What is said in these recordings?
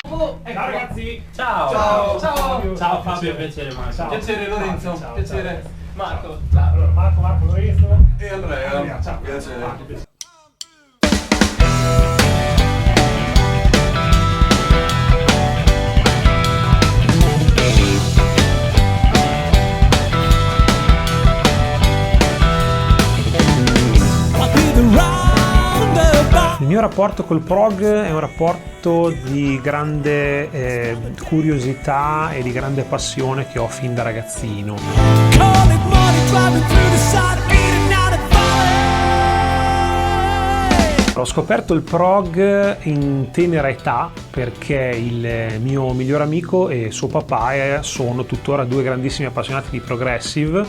Ciao ragazzi! Ciao! Ciao! Ciao! Ciao Fabio, piacere Marco. Ciao. Piacere Lorenzo, Ciao. piacere Ciao. Marco. Ciao. Allora, Marco Lorenzo E Andrea, Ciao. piacere. Marco. Il mio rapporto col prog è un rapporto di grande curiosità e di grande passione che ho fin da ragazzino. Ho scoperto il prog in tenera età perché il mio miglior amico e suo papà sono tuttora due grandissimi appassionati di progressive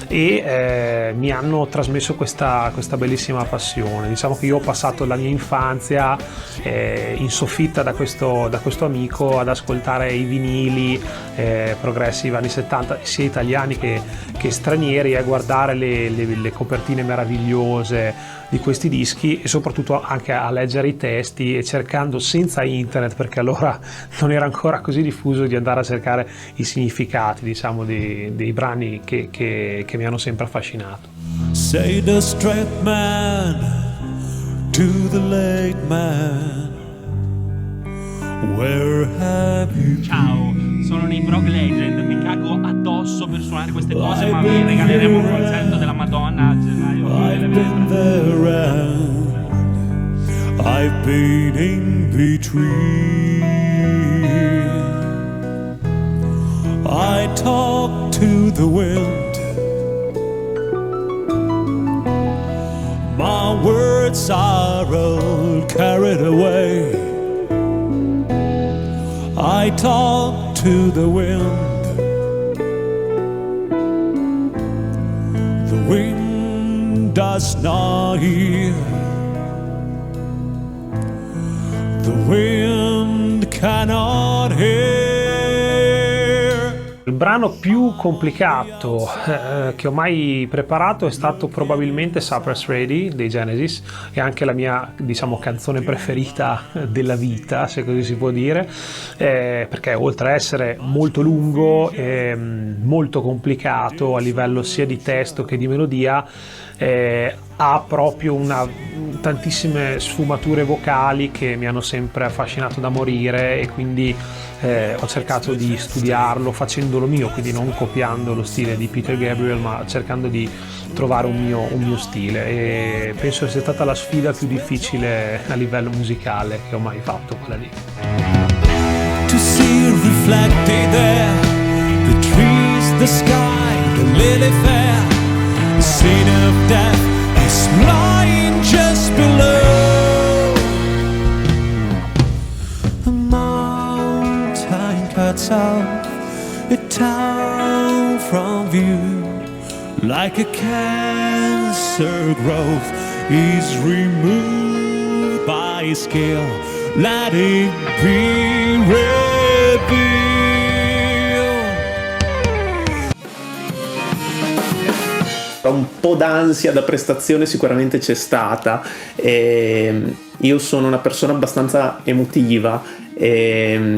e mi hanno trasmesso questa bellissima passione. Diciamo che io ho passato la mia infanzia in soffitta da questo amico ad ascoltare i vinili progressive anni 70 sia italiani che stranieri, a guardare le copertine meravigliose di questi dischi e soprattutto anche a leggere i testi e cercando, senza internet perché allora non era ancora così diffuso, di andare a cercare i significati, diciamo, dei brani che mi hanno sempre affascinato. Say the straight man to the late man, where have you been? Ciao, sono nei Prog Legend, mi cago addosso per suonare queste cose, ma vi regaleremo un concerto della Madonna a gennaio. I've been there and I've been in between. I talk to the wind, my words are all carried away. I talk to the wind, the wind does not hear, the wind cannot hear. Il brano più complicato che ho mai preparato è stato probabilmente Supper's Ready dei Genesis, e anche la mia, diciamo, canzone preferita della vita, se così si può dire, perché oltre a essere molto lungo e molto complicato a livello sia di testo che di melodia, ha proprio tantissime sfumature vocali che mi hanno sempre affascinato da morire, e quindi ho cercato di studiarlo facendolo mio, quindi non copiando lo stile di Peter Gabriel, ma cercando di trovare un mio stile, e penso sia stata la sfida più difficile a livello musicale che ho mai fatto, quella lì. To see reflected there, the trees, the sky, the lily fair, the scene of death is lying just below. A mountain cuts off a town from view, like a cancer growth is removed by skill. Let it be revealed. Un po' d'ansia da prestazione sicuramente c'è stata. Io sono una persona abbastanza emotiva,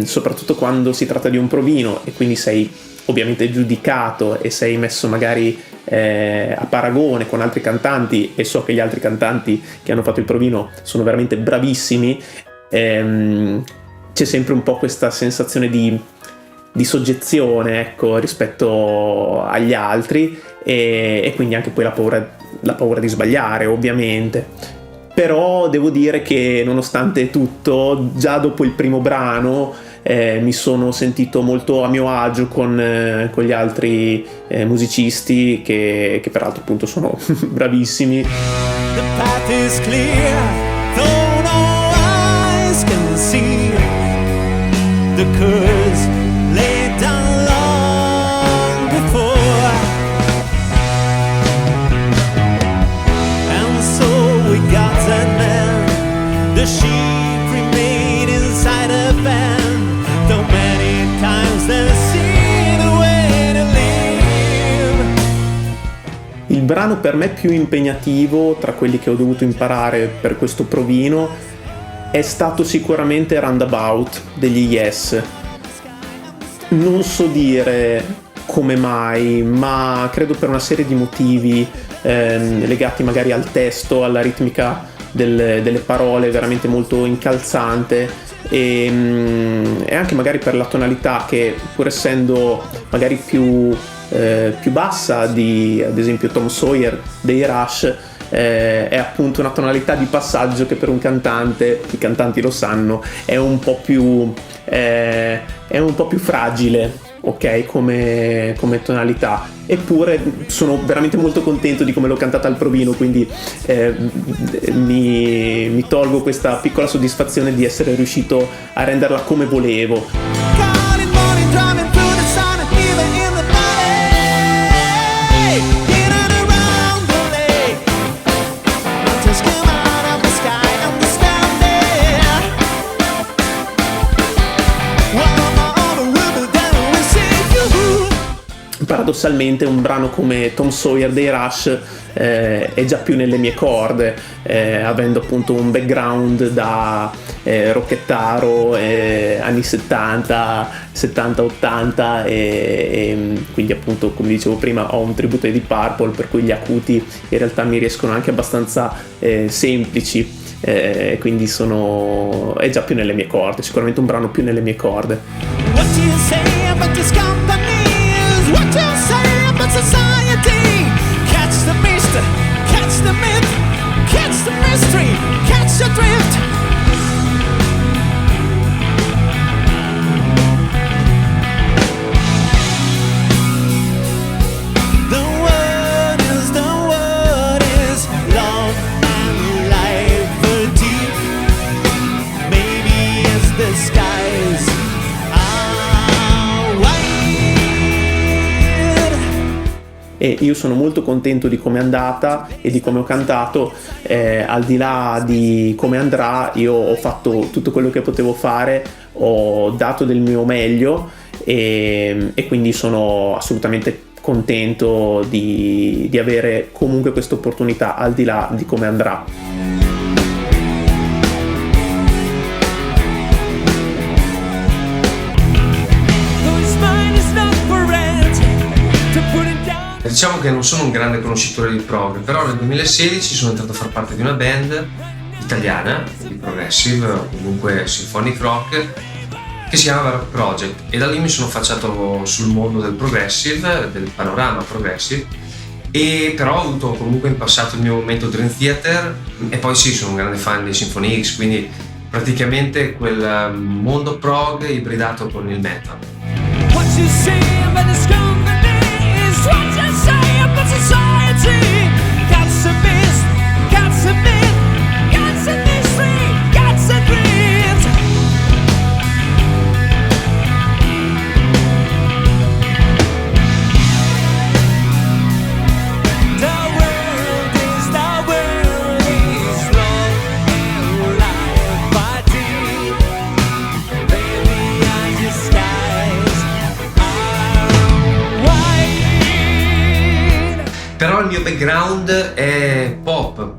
soprattutto quando si tratta di un provino, e quindi sei ovviamente giudicato e sei messo magari a paragone con altri cantanti, e so che gli altri cantanti che hanno fatto il provino sono veramente bravissimi. C'è sempre un po' questa sensazione di soggezione, ecco, rispetto agli altri, e quindi anche poi la paura di sbagliare, ovviamente. Però devo dire che nonostante tutto, già dopo il primo brano mi sono sentito molto a mio agio con gli altri musicisti che peraltro appunto sono bravissimi. The path is clear, though no eyes can see. The curse laid down long before, and so we got an end. The sheep remain inside a pen, though many times they see the way to live. Il brano per me più impegnativo tra quelli che ho dovuto imparare per questo provino è stato sicuramente Roundabout degli Yes. Non so dire come mai, ma credo per una serie di motivi legati magari al testo, alla ritmica delle parole veramente molto incalzante, e anche magari per la tonalità che, pur essendo magari più bassa di ad esempio Tom Sawyer dei Rush, è appunto una tonalità di passaggio che per un cantante, i cantanti lo sanno, è un po' più fragile, ok, come tonalità. Eppure sono veramente molto contento di come l'ho cantata al provino, quindi mi tolgo questa piccola soddisfazione di essere riuscito a renderla come volevo. Paradossalmente un brano come Tom Sawyer dei Rush è già più nelle mie corde, avendo appunto un background da rockettaro anni 70, 80 e quindi appunto, come dicevo prima, ho un tributo ai Deep Purple, per cui gli acuti in realtà mi riescono anche abbastanza semplici, quindi è già più nelle mie corde, sicuramente un brano più nelle mie corde. What do you say about this company? What do you say about society? Catch the beast, catch the myth, catch the mystery, catch the drift. The word is love and liberty. Maybe it's the skies are white. E io sono molto contento di come è andata e di come ho cantato. Al di là di come andrà, io ho fatto tutto quello che potevo fare, ho dato del mio meglio e quindi sono assolutamente contento di avere comunque questa opportunità, al di là di come andrà. Diciamo che non sono un grande conoscitore di prog, però nel 2016 sono entrato a far parte di una band italiana di progressive o comunque symphonic rock che si chiama Rock Project, e da lì mi sono affacciato sul mondo del progressive, del panorama progressive, e però ho avuto comunque in passato il mio momento Dream Theater, e poi sì, sono un grande fan di Symphony X, quindi praticamente quel mondo prog ibridato con il metal. What you say about this company is what you say about society. Got a beast, got a myth, got a mystery, got a dreams. The world is love and life by deep. Baby, I just Però il mio background è pop.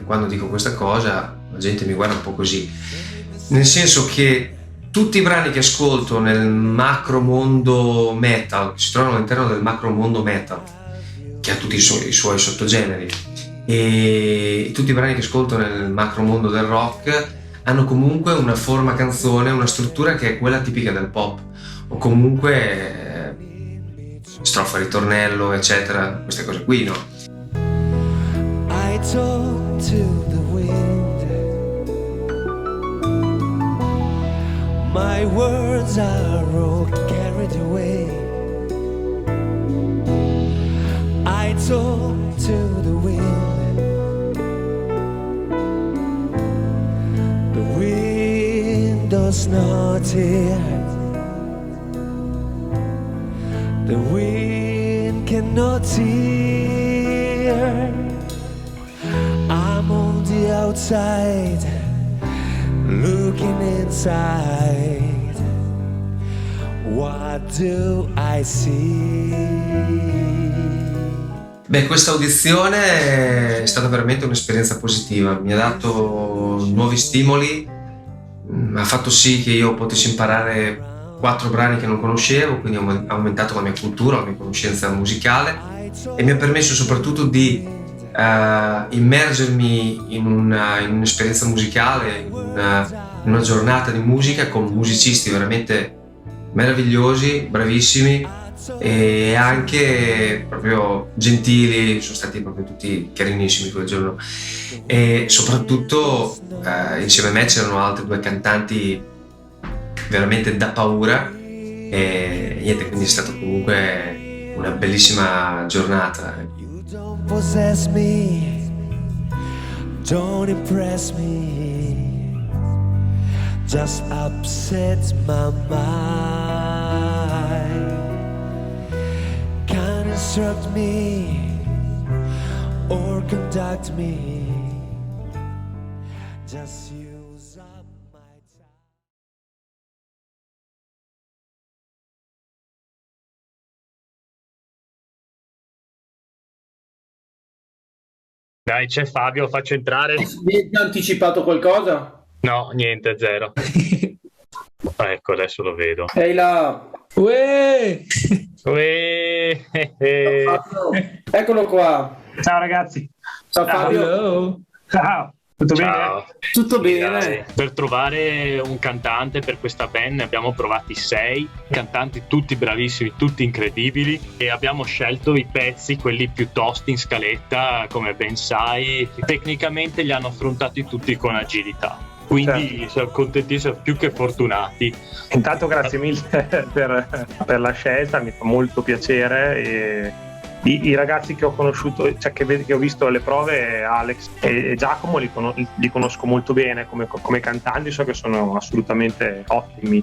Quando dico questa cosa la gente mi guarda un po' così, nel senso che tutti i brani che ascolto nel macro mondo metal, che si trovano all'interno del macro mondo metal, che ha tutti i suoi sottogeneri, e tutti i brani che ascolto nel macro mondo del rock hanno comunque una forma canzone, una struttura che è quella tipica del pop, o comunque strofa, ritornello, eccetera, queste cose qui, no? I talk to the wind. My words are all carried away. I talk to the wind. The wind does not hear. The wind cannot hear. I'm on the outside, looking inside. What do I see? Beh, questa audizione è stata veramente un'esperienza positiva, mi ha dato nuovi stimoli, ha fatto sì che io potessi imparare 4 brani che non conoscevo, quindi ho aumentato la mia cultura, la mia conoscenza musicale, e mi ha permesso soprattutto di immergermi in un'esperienza musicale, in una giornata di musica con musicisti veramente meravigliosi, bravissimi e anche proprio gentili, sono stati proprio tutti carinissimi quel giorno, e soprattutto insieme a me c'erano altri 2 cantanti veramente da paura, e niente, quindi è stata comunque una bellissima giornata. You don't possess me, don't impress me, just upsets my mind. Can't instruct me or conduct me, just use up my time. Dai, c'è Fabio, faccio entrare. Mi hai già anticipato qualcosa? No, niente, zero. Ecco, adesso lo vedo. Ehi là! Uè! Uè, Eccolo qua! Ciao ragazzi! Ciao Fabio! Hello. Ciao! Tutto Ciao. Tutto Sì, bene? dai. Per trovare un cantante per questa band ne abbiamo provati 6 cantanti, tutti bravissimi, tutti incredibili, e abbiamo scelto i pezzi, quelli più tosti in scaletta, come ben sai. Tecnicamente li hanno affrontati tutti con agilità, quindi siamo contentissimi, più che fortunati. Intanto grazie mille per la scelta, mi fa molto piacere. E i ragazzi che ho conosciuto, cioè che ho visto alle prove, Alex e Giacomo, li conosco molto bene come cantanti, so che sono assolutamente ottimi.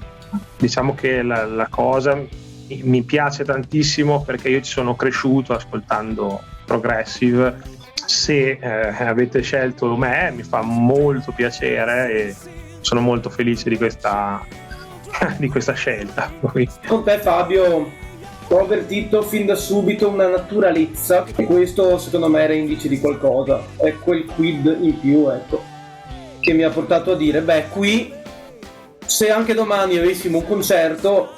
Diciamo che la cosa mi piace tantissimo perché io ci sono cresciuto ascoltando progressive. Se avete scelto me, mi fa molto piacere e sono molto felice di questa scelta. Con te Fabio ho avvertito fin da subito una naturalezza, e questo secondo me era indice di qualcosa, è quel quid in più, ecco, che mi ha portato a dire, beh, qui se anche domani avessimo un concerto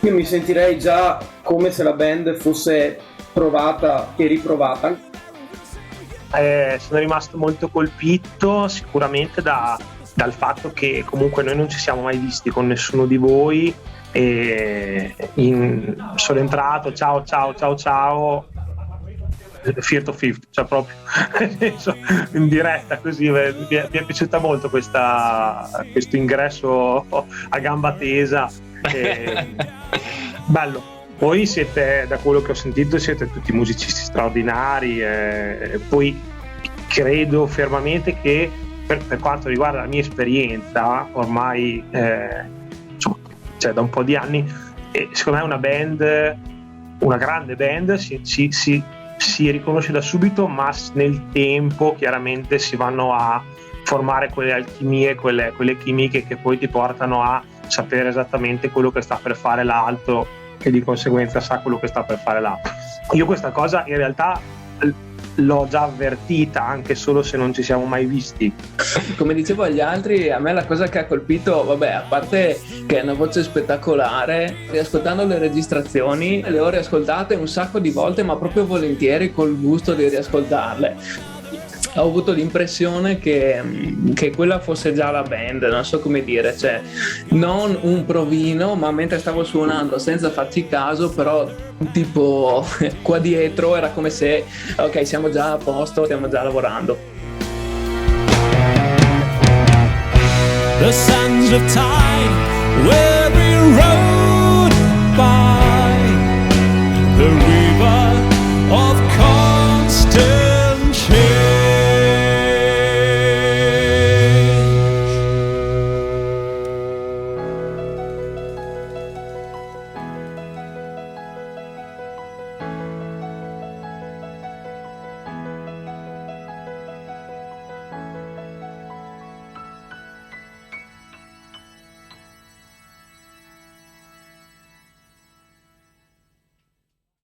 io mi sentirei già come se la band fosse provata e riprovata. Sono rimasto molto colpito sicuramente dal fatto che comunque noi non ci siamo mai visti con nessuno di voi, e sono entrato ciao Fear to Fifth, cioè proprio in diretta così. Mi è piaciuta molto questo ingresso a gamba tesa, bello. Poi siete, da quello che ho sentito, siete tutti musicisti straordinari, poi credo fermamente che per quanto riguarda la mia esperienza ormai cioè da un po' di anni, secondo me una grande band si riconosce da subito, ma nel tempo chiaramente si vanno a formare quelle alchimie, quelle chimiche che poi ti portano a sapere esattamente quello che sta per fare l'altro, che di conseguenza sa quello che sta per fare l'altro. Io questa cosa in realtà l'ho già avvertita, anche solo se non ci siamo mai visti. Come dicevo agli altri, a me la cosa che ha colpito, vabbè, a parte che è una voce spettacolare, riascoltando le registrazioni le ho riascoltate un sacco di volte, ma proprio volentieri, col gusto di riascoltarle. Ho avuto l'impressione che quella fosse già la band, non so come dire, cioè non un provino, ma mentre stavo suonando senza farci caso, però tipo qua dietro era come se ok, siamo già a posto, stiamo già lavorando. The sands of time will be rolling